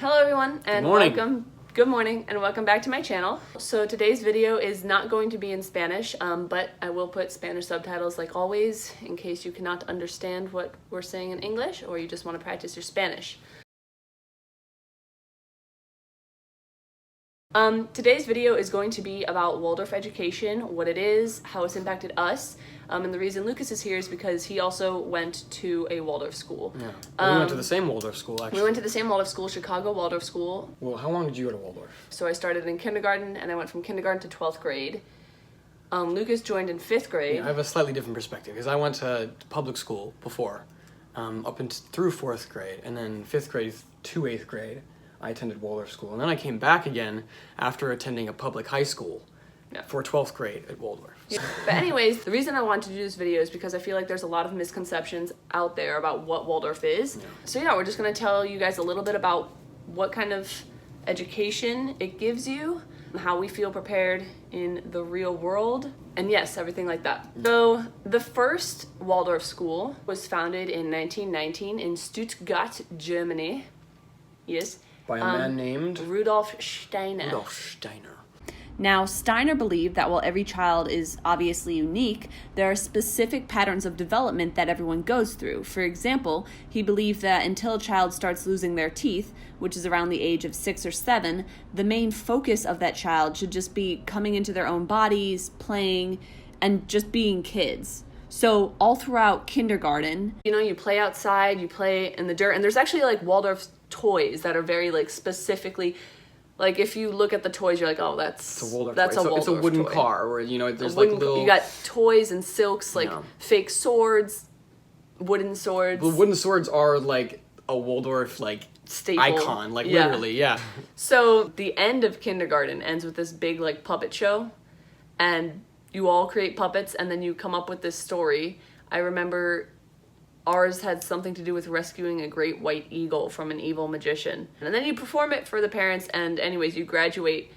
Hello everyone, and good morning, and welcome back to my channel. So today's video is not going to be in Spanish, but I will put Spanish subtitles like always, in case you cannot understand what we're saying in English, or you just want to practice your Spanish. Today's video is going to be about Waldorf education, what it is, how it's impacted us, and the reason Lucas is here is because he also went to a Waldorf school. Yeah, we went to the same Waldorf school, actually. We went to the same Waldorf school, Chicago Waldorf School. Well, how long did you go to Waldorf? So I started in kindergarten, and I went from kindergarten to 12th grade. Lucas joined in 5th grade. Yeah, I have a slightly different perspective, because I went to public school before, through 4th grade, and then 5th grade to 8th grade. I attended Waldorf School, and then I came back again after attending a public high school for 12th grade at Waldorf. Yeah. But anyways, the reason I wanted to do this video is because I feel like there's a lot of misconceptions out there about what Waldorf is. Yeah. So yeah, we're just going to tell you guys a little bit about what kind of education it gives you, how we feel prepared in the real world, and yes, everything like that. So the first Waldorf school was founded in 1919 in Stuttgart, Germany. Yes. By a man named Rudolf Steiner. Rudolf Steiner. Now, Steiner believed that while every child is obviously unique, there are specific patterns of development that everyone goes through. For example, he believed that until a child starts losing their teeth, which is around the age of 6 or 7, the main focus of that child should just be coming into their own bodies, playing, and just being kids. So all throughout kindergarten, you play outside, you play in the dirt, and there's actually like Waldorf toys that are very like specifically, like if you look at the toys, you're like, oh, that's a Waldorf toy. It's a wooden toy. Car where there's like little. You got toys and silks, like fake swords, wooden swords. The wooden swords are like a Waldorf staple icon, literally, yeah. So the end of kindergarten ends with this big like puppet show, and you all create puppets, and then you come up with this story. I remember ours had something to do with rescuing a great white eagle from an evil magician. And then you perform it for the parents, and anyways, you graduate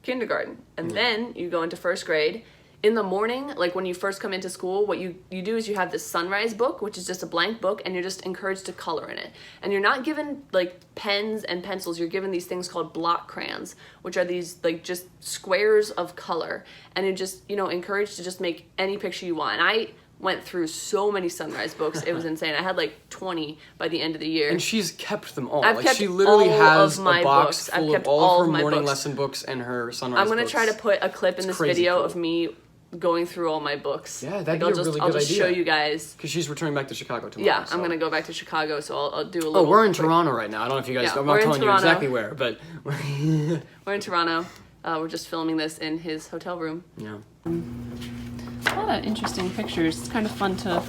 kindergarten. And then you go into 1st grade. In the morning, like when you first come into school, what you do is you have this sunrise book, which is just a blank book, and you're just encouraged to color in it. And you're not given like pens and pencils, you're given these things called block crayons, which are these like just squares of color. And you're just, encouraged to just make any picture you want. And I went through so many sunrise books, it was insane. I had like 20 by the end of the year. And she's kept them all. I've kept she literally all has of my a box books. full I've kept of all of her my morning books. lesson books and her sunrise I'm gonna books. try to put a clip in this video cool. of me going through all my books. Yeah, that'd be I'll a really good idea. I'll just show you guys. Because she's returning back to Chicago tomorrow. Yeah, so. I'm gonna go back to Chicago, so I'll do a little. Oh, we're in Toronto right now. I don't know if you guys. I'm not telling you exactly where, but we're in Toronto. We're just filming this in his hotel room. Yeah. A lot of interesting pictures. It's kind of fun to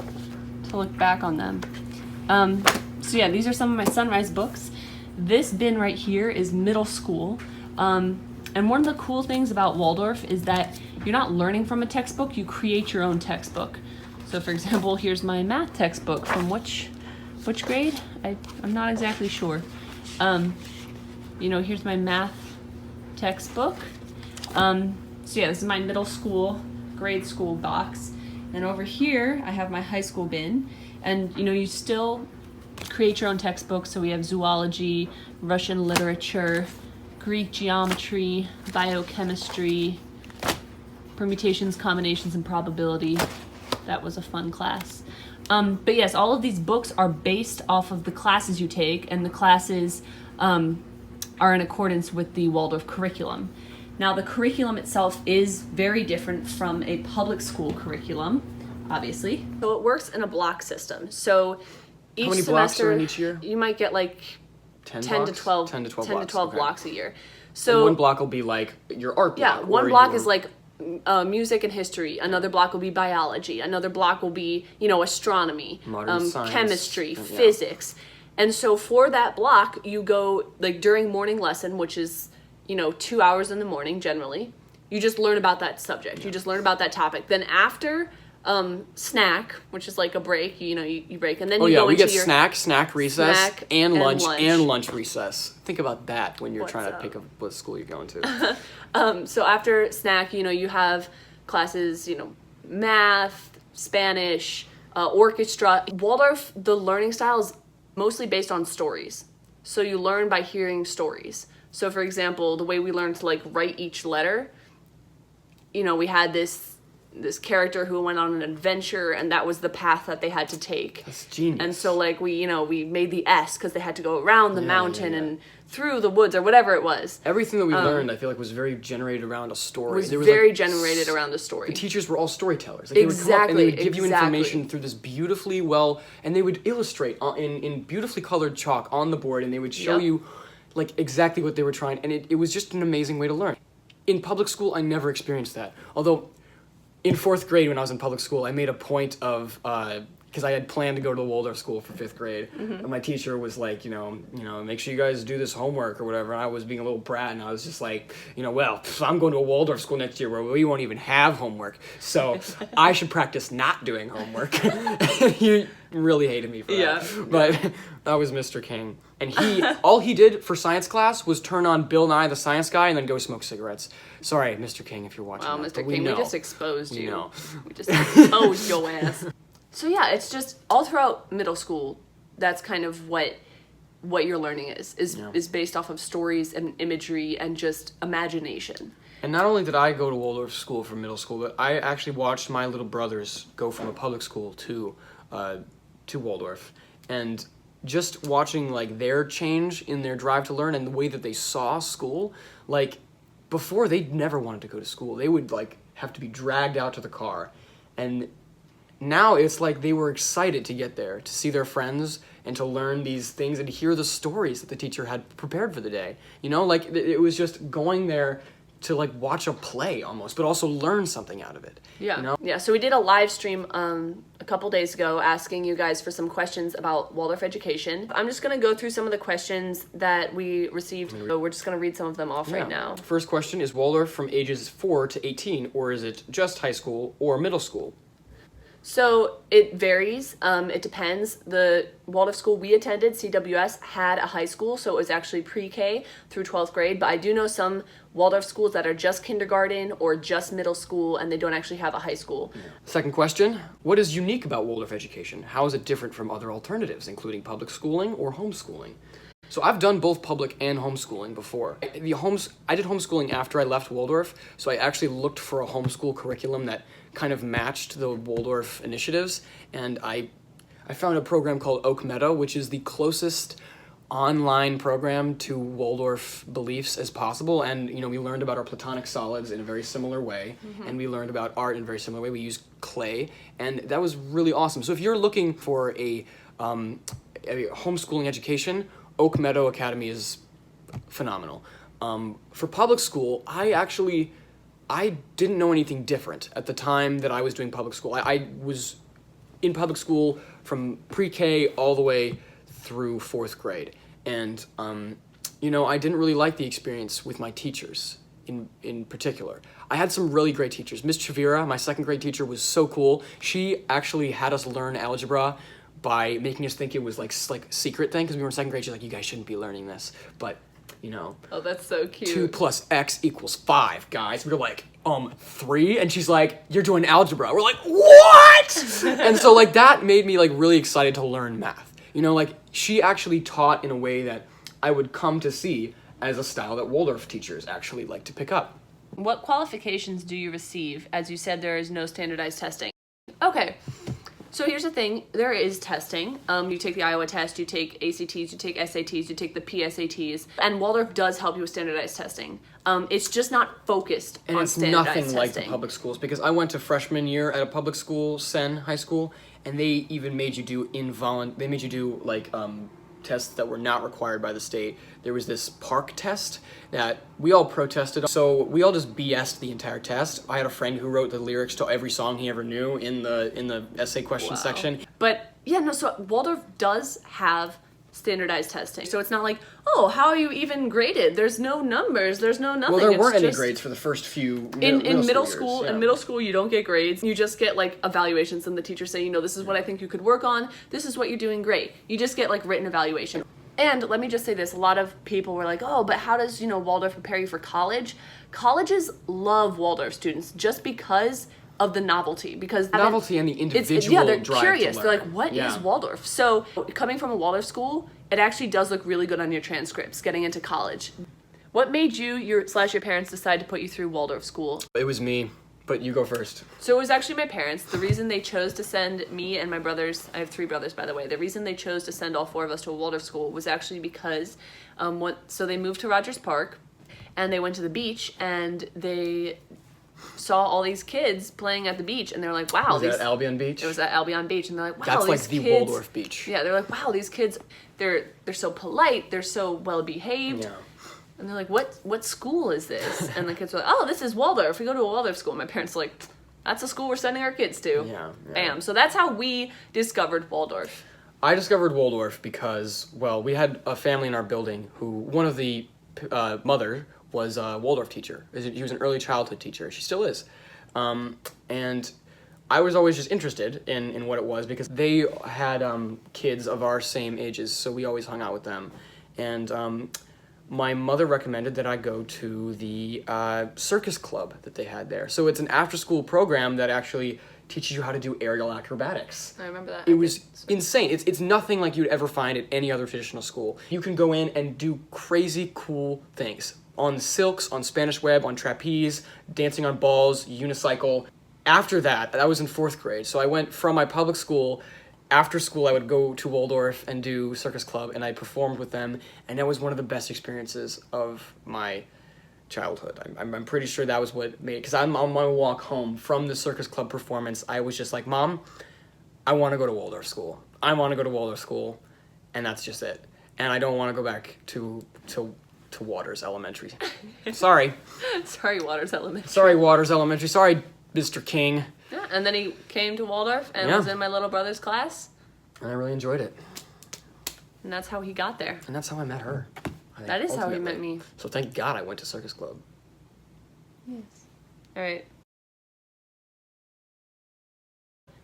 look back on them. So yeah, these are some of my sunrise books. This bin right here is middle school. And one of the cool things about Waldorf is that you're not learning from a textbook, you create your own textbook. So for example, here's my math textbook from which grade? I'm not exactly sure. Here's my math textbook. So yeah, this is my middle school, grade school box. And over here, I have my high school bin. And you still create your own textbooks. So we have zoology, Russian literature, Greek geometry, biochemistry, permutations, combinations, and probability. That was a fun class. But yes, all of these books are based off of the classes you take, and the classes are in accordance with the Waldorf curriculum. Now, the curriculum itself is very different from a public school curriculum, obviously. So it works in a block system. So each How many semester, blocks are in each year? You might get like 10 to 12 blocks a year. So and one block will be like your art block. Yeah, one block is like music and history. Another block will be biology. Another block will be, astronomy, chemistry, physics. And so for that block, you go like during morning lesson, which is, 2 hours in the morning generally. You just learn about that subject. Yeah. You just learn about that topic. Then after snack, which is like a break, you break, and then you go we into get your snack recess, and lunch recess. Think about that when you're trying to pick up what school you're going to. So after snack, you have classes, math, Spanish, orchestra. Waldorf, the learning style is mostly based on stories. So you learn by hearing stories. So for example, the way we learned to like write each letter, you know, we had this character who went on an adventure, and that was the path that they had to take. That's genius. And so like we made the S because they had to go around the mountain and through the woods or whatever it was. Everything that we learned, I feel like, was very generated around a story. It was very generated around the story. The teachers were all storytellers. Like, they would come up and they would give you information through this beautifully and they would illustrate in beautifully colored chalk on the board, and they would show you like exactly what they were trying, and it was just an amazing way to learn. In public school, I never experienced that. Although, in 4th grade when I was in public school, I made a point of, because I had planned to go to the Waldorf School for 5th grade, and my teacher was like, you know, make sure you guys do this homework or whatever, and I was being a little brat, and I was just like, well, I'm going to a Waldorf school next year where we won't even have homework, so I should practice not doing homework. He really hated me for that. But that was Mr. King. And all he did for science class was turn on Bill Nye the Science Guy and then go smoke cigarettes. Sorry, Mr. King, if you're watching. Wow, Mr. King, we just exposed you. Know. We just exposed your ass. So yeah, it's just all throughout middle school, that's kind of what you're learning is based off of stories and imagery and just imagination. And not only did I go to Waldorf school for middle school, but I actually watched my little brothers go from a public school to Waldorf. And just watching like their change in their drive to learn and the way that they saw school, like before they never wanted to go to school. They would like have to be dragged out to the car. And now it's like they were excited to get there, to see their friends and to learn these things and to hear the stories that the teacher had prepared for the day. You know, like it was just going there to like watch a play almost, but also learn something out of it. Yeah. You know? Yeah. So we did a live stream a couple days ago asking you guys for some questions about Waldorf education. I'm just going to go through some of the questions that we received. So we're just going to read some of them off right now. First question, is Waldorf from ages 4 to 18, or is it just high school or middle school? So it varies. It depends. The Waldorf school we attended, CWS, had a high school, so it was actually pre-K through 12th grade. But I do know some Waldorf schools that are just kindergarten or just middle school, and they don't actually have a high school. Yeah. Second question, what is unique about Waldorf education? How is it different from other alternatives, including public schooling or homeschooling? So I've done both public and homeschooling before. I did homeschooling after I left Waldorf, so I actually looked for a homeschool curriculum that kind of matched the Waldorf initiatives, and I found a program called Oak Meadow, which is the closest online program to Waldorf beliefs as possible. And we learned about our platonic solids in a very similar way, and we learned about art in a very similar way. We used clay, and that was really awesome. So if you're looking for a homeschooling education, Oak Meadow Academy is phenomenal. For public school, I didn't know anything different at the time that I was doing public school. I was in public school from pre-K all the way through 4th grade. And, I didn't really like the experience with my teachers in particular. I had some really great teachers. Miss Chavira, my 2nd grade teacher, was so cool. She actually had us learn algebra by making us think it was like secret thing, because we were in 2nd grade. She's like, you guys shouldn't be learning this, but oh, that's so cute. 2 plus X equals 5, guys. We were like, 3, and she's like, you're doing algebra. We're like, what? And so like that made me like really excited to learn math. She actually taught in a way that I would come to see as a style that Waldorf teachers actually like to pick up. What qualifications do you receive? As you said, there is no standardized testing. Okay. So here's the thing, there is testing. You take the Iowa test, you take ACTs, you take SATs, you take the PSATs, and Waldorf does help you with standardized testing. It's just not focused on standardized testing. And it's nothing like the public schools, because I went to freshman year at a public school, Sen High School, and they even made you do tests that were not required by the state. There was this park test that we all protested, so we all just BS'd the entire test. I had a friend who wrote the lyrics to every song he ever knew in the essay question section. But so Waldorf does have standardized testing. So it's not like, oh, how are you even graded? There's no numbers, there's no nothing. Well, there weren't any grades for the first few in middle school. In middle school, you don't get grades. You just get like evaluations, and the teacher say, this is what I think you could work on. This is what you're doing great. You just get like written evaluation. And let me just say this, a lot of people were like, oh, but how does, Waldorf prepare you for college? Colleges love Waldorf students just because of the novelty, because novelty and the individual they're drive curious. To they're learn. like, what is Waldorf? So coming from a Waldorf school, it actually does look really good on your transcripts getting into college. What made your parents decide to put you through Waldorf school? It was me, but you go first. So it was actually my parents. The reason they chose to send me and my brothers, I have 3 brothers by the way, the reason they chose to send all 4 of us to a Waldorf school was actually because so they moved to Rogers Park and they went to the beach and they saw all these kids playing at the beach and they're like, wow. Was it at Albion Beach? It was at Albion Beach and they're like, wow, that's these like the kids, Waldorf Beach. Yeah, they're like, wow, these kids, they're so polite, they're so well behaved. Yeah. And they're like, what school is this? And the kids were like, oh, this is Waldorf. We go to a Waldorf school. My parents are like, that's the school we're sending our kids to. Yeah. Bam. So that's how we discovered Waldorf. I discovered Waldorf because, well, we had a family in our building who, one of the mother was a Waldorf teacher. He was an early childhood teacher. She still is. And I was always just interested in what it was because they had kids of our same ages, so we always hung out with them. And my mother recommended that I go to the circus club that they had there. So it's an after-school program that actually teaches you how to do aerial acrobatics. I remember that. It was insane. It's nothing like you'd ever find at any other traditional school. You can go in and do crazy cool things. On silks, on Spanish web, on trapeze, dancing on balls, unicycle. After that, I was in 4th grade, so I went from my public school. After school, I would go to Waldorf and do circus club, and I performed with them, and that was one of the best experiences of my childhood. I'm pretty sure that was what made it, because I'm on my walk home from the circus club performance, I was just like, Mom, I want to go to Waldorf school. I want to go to Waldorf school, and that's just it. And I don't want to go back to Waters Elementary. Sorry. Sorry, Waters Elementary. Sorry, Waters Elementary. Sorry, Mr. King. Yeah, and then he came to Waldorf and was in my little brother's class. And I really enjoyed it. And that's how he got there. And that's how I met her. That is how he met me. So thank God I went to circus club. Yes. All right.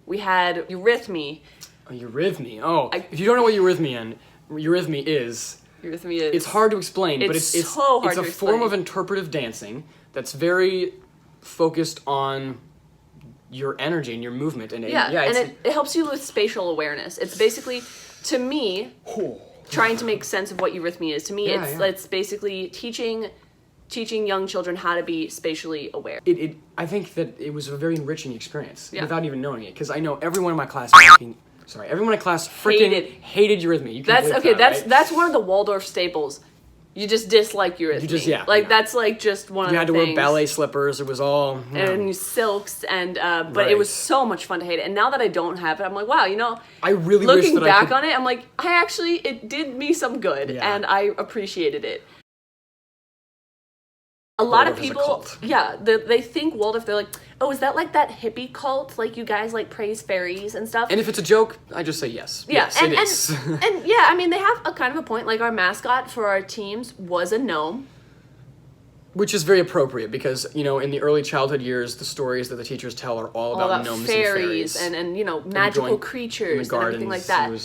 We had eurythmy. Oh, eurythmy. Oh, if you don't know what eurythmy is, it's hard to explain, but it's so hard it's a to form explain. of interpretive dancing that's very focused on your energy and your movement. And it helps you with spatial awareness. It's basically, to me, trying to make sense of what eurythmy is. To me, it's basically teaching young children how to be spatially aware. I think that it was a very enriching experience without even knowing it, because I know everyone in my class freaking hated eurythmy. That's one of the Waldorf staples. You just dislike eurythmy. That's like just one of the things. You had to wear ballet slippers. It was all... And silks, and but it was so much fun to hate it. And now that I don't have it, I'm like, wow, I really looking wish that back on it, I'm like, it did me some good, and I appreciated it. A lot of people, they think Waldorf, they're like, oh, is that like that hippie cult? Like you guys like praise fairies and stuff? And if it's a joke, I just say yes. Yeah, yes, it is. And yeah, I mean, they have a kind of a point. Like our mascot for our teams was a gnome. Which is very appropriate because, in the early childhood years, the stories that the teachers tell are all about gnomes fairies and fairies. magical creatures and everything like that.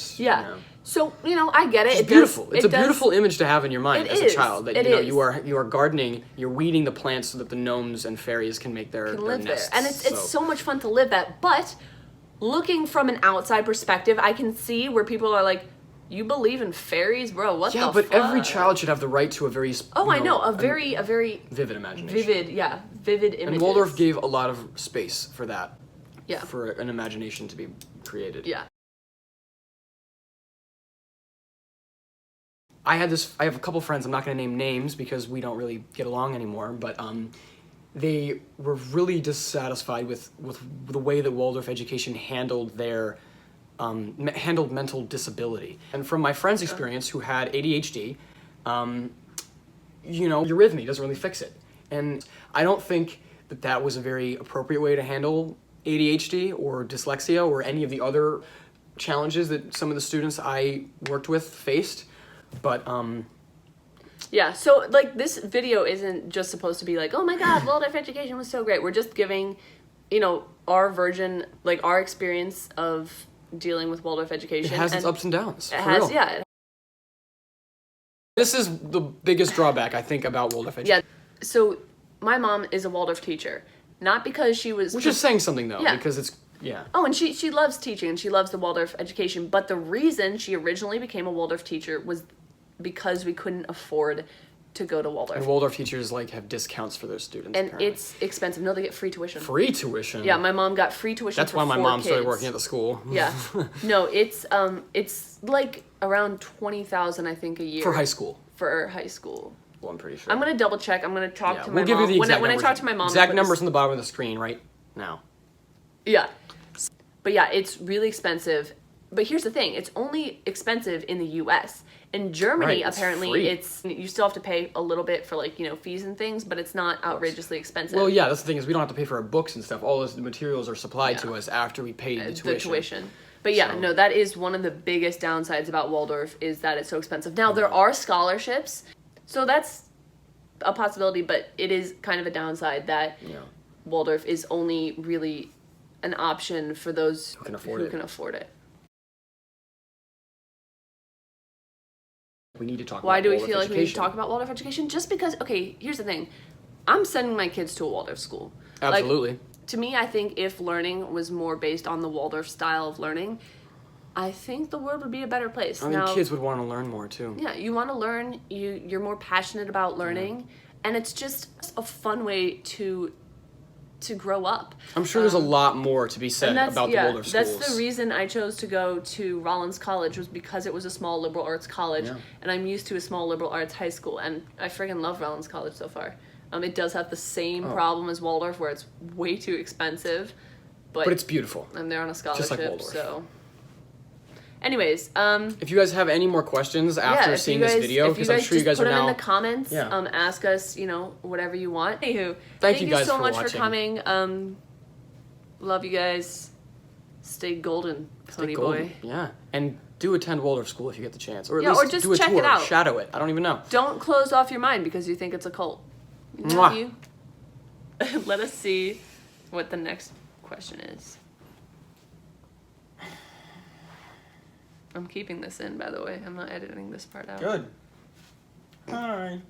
So, I get it. It's beautiful. It's a beautiful image to have in your mind as a child. That you are gardening, you're weeding the plants so that the gnomes and fairies can make their nests. There. And it's so much fun to live that. But looking from an outside perspective, I can see where people are like, you believe in fairies, bro? What the fuck? Yeah, but every child should have the right to a very a very vivid imagination. Vivid images. And Waldorf gave a lot of space for that. Yeah. For an imagination to be created. Yeah. I have a couple friends, I'm not going to name names because we don't really get along anymore, but they were really dissatisfied with the way that Waldorf education handled their handled mental disability. And from my friend's experience who had ADHD, eurythmy doesn't really fix it. And I don't think that was a very appropriate way to handle ADHD or dyslexia or any of the other challenges that some of the students I worked with faced. But, yeah, so, like, this video isn't just supposed to be like, oh my god, Waldorf education was so great. We're just giving, our version, like, our experience of dealing with Waldorf education. It has its ups and downs. This is the biggest drawback, I think, about Waldorf education. Yeah, so my mom is a Waldorf teacher. Not because she was... Which is saying something, though, because Yeah. Oh, and she loves teaching and she loves the Waldorf education. But the reason she originally became a Waldorf teacher was because we couldn't afford to go to Waldorf. And Waldorf teachers like have discounts for their students. And apparently. it's expensive. No, they get free tuition. Free tuition. Yeah, my mom got free tuition. That's for why my 4 mom kids. started working at the school. Yeah. No, it's like around 20,000 I think a year For high school. for high school. Well, I'm pretty sure. I'm gonna double check. I'm gonna talk to my we'll give mom. you the exact when numbers. I talk to my mom, Exact numbers on the bottom of the screen right now. Yeah. But yeah, it's really expensive. But here's the thing, it's only expensive in the US. In Germany, Right, it's apparently, free. you still have to pay a little bit for like, fees and things, but it's not outrageously expensive. Well, yeah, that's the thing is we don't have to pay for our books and stuff. All those materials are supplied to us after we pay the tuition. But yeah, So- no, that is one of the biggest downsides about Waldorf is that it's so expensive. Now, there are scholarships, so that's a possibility, but it is kind of a downside that Waldorf is only really an option for those Who can afford it. We need to talk Why about do we Waldorf feel like we need to education. talk about Waldorf education? Just because, okay, here's the thing. I'm sending my kids to a Waldorf school. Absolutely. Like, to me, I think if learning was more based on the Waldorf style of learning, I think the world would be a better place. I mean, kids would want to learn more too. Yeah, you want to learn, you're more passionate about learning, and it's just a fun way to grow up. I'm sure there's a lot more to be said about the Waldorf schools. That's the reason I chose to go to Rollins College was because it was a small liberal arts college, and I'm used to a small liberal arts high school, and I friggin' love Rollins College so far. It does have the same problem as Waldorf, where it's way too expensive, but it's beautiful. I'm there on a scholarship, Just like Waldorf. so. Anyways, if you guys have any more questions after seeing this video, because I'm sure you guys are now. Put them in the comments. Ask us, whatever you want. Anywho, thank you guys so for much watching. for coming. Love you guys. Stay golden, pony boy. Yeah, and do attend Waldorf School if you get the chance, or at or least just do a check tour, it out. shadow it. I don't even know. Don't close off your mind because you think it's a cult. Love you. Let us see what the next question is. I'm keeping this in, by the way. I'm not editing this part out. Good. All right.